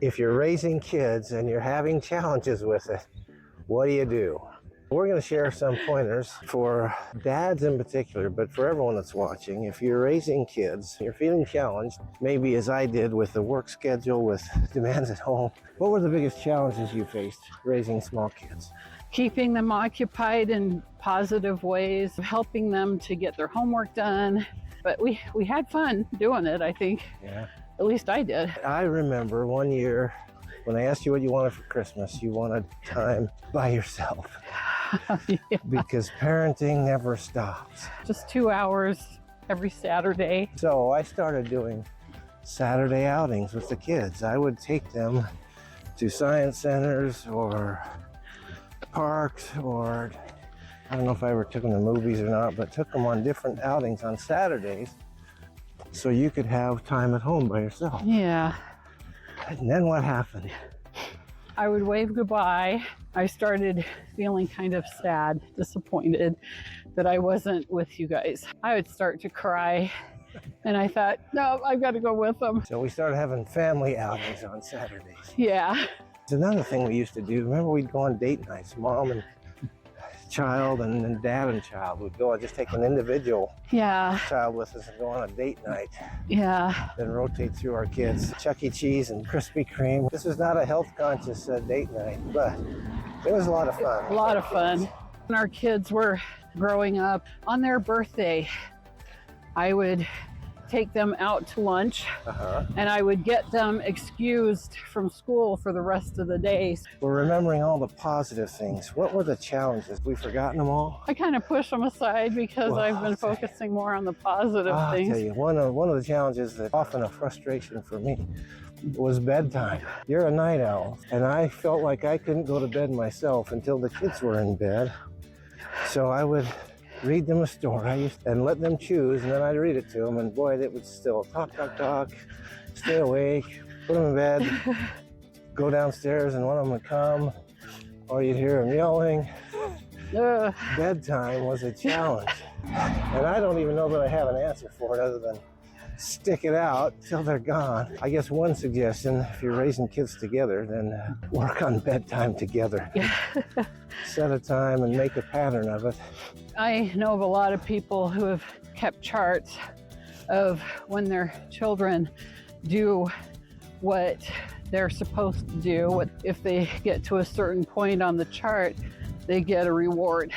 If you're raising kids and you're having challenges with it, what do? We're going to share some pointers for dads in particular, but for everyone that's watching. If you're raising kids, you're feeling challenged, maybe as I did with the work schedule, with demands at home. What were the biggest challenges you faced raising small kids? Keeping them occupied in positive ways, helping them to get their homework done. But we had fun doing it, I think. Yeah. At least I did. I remember one year when I asked you what you wanted for Christmas, you wanted time by yourself. Yeah. Because parenting never stops. Just 2 hours every Saturday. So I started doing Saturday outings with the kids. I would take them to science centers or parks, or I don't know if I ever took them to movies or not, but took them on different outings on Saturdays so you could have time at home by yourself. Yeah. And then what happened? I would wave goodbye. I started feeling kind of sad, disappointed that I wasn't with you guys. I would start to cry, and I thought, no, I've got to go with them. So we started having family outings on Saturdays. Yeah. It's another thing we used to do. Remember, we'd go on date nights, mom and child, and then dad and child would go and just take an individual child with us and go on a date night. Yeah. Then rotate through our kids. Chuck E. Cheese and Krispy Kreme. This was not a health conscious date night, but it was a lot of fun. A lot of fun. When our kids were growing up, on their birthday, I would take them out to lunch, and I would get them excused from school for the rest of the day. We're remembering all the positive things. What were the challenges? We've forgotten them all? I kind of push them aside because I've been focusing more on the positive things. I'll tell you, one of the challenges that often a frustration for me was bedtime. You're a night owl, and I felt like I couldn't go to bed myself until the kids were in bed. So I would read them a story and let them choose, and then I'd read it to them, and boy, it would still talk, stay awake, put them in bed, go downstairs, and one of them would come, or you'd hear them yelling. Bedtime was a challenge, and I don't even know that I have an answer for it other than stick it out till they're gone. I guess one suggestion, if you're raising kids together, then work on bedtime together. Set a time and make a pattern of it. I know of a lot of people who have kept charts of when their children do what they're supposed to do. If they get to a certain point on the chart, they get a reward.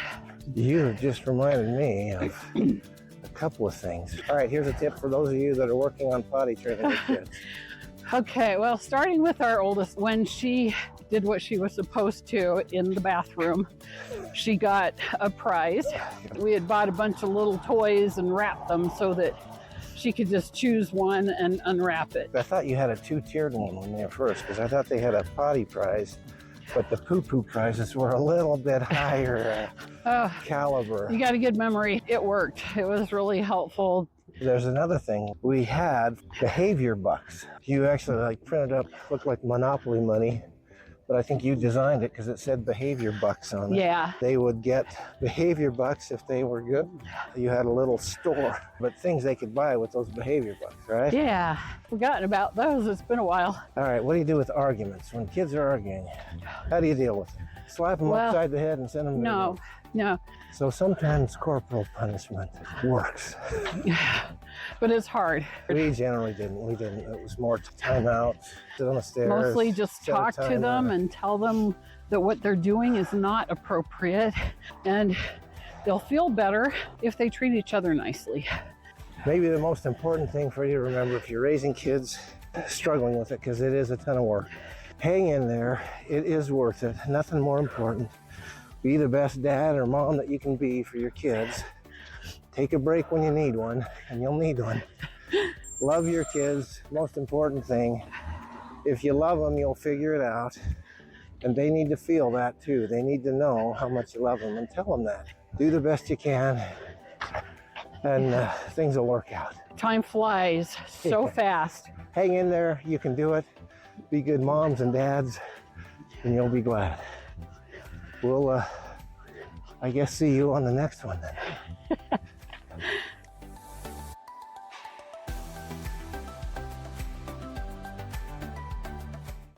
You just reminded me of a couple of things. All right, here's a tip for those of you that are working on potty training with kids. Okay, well, starting with our oldest, when she did what she was supposed to in the bathroom, she got a prize. We had bought a bunch of little toys and wrapped them so that she could just choose one and unwrap it. I thought you had a two-tiered one when they were first, because I thought they had a potty prize, but the poo-poo prizes were a little bit higher caliber. You got a good memory. It worked. It was really helpful. There's another thing. We had behavior bucks. You actually printed up, looked like Monopoly money, but I think you designed it because it said behavior bucks on it. Yeah. They would get behavior bucks if they were good. You had a little store, but things they could buy with those behavior bucks, right? Yeah, forgotten about those. It's been a while. All right, what do you do with arguments? When kids are arguing, how do you deal with them? Slap them upside the head and send them to the room? No. So sometimes corporal punishment works. But it's hard. We generally didn't. We didn't. It was more time out, sit on the stairs. Mostly just talk to them and tell them that what they're doing is not appropriate, and they'll feel better if they treat each other nicely. Maybe the most important thing for you to remember if you're raising kids struggling with it, because it is a ton of work, hang in there. It is worth it. Nothing more important. Be the best dad or mom that you can be for your kids. Take a break when you need one, and you'll need one. Love your kids, most important thing. If you love them, you'll figure it out. And they need to feel that too. They need to know how much you love them, and tell them that. Do the best you can, and things will work out. Time flies so fast. Hang in there, you can do it. Be good moms and dads, and you'll be glad. We'll, I guess, see you on the next one then.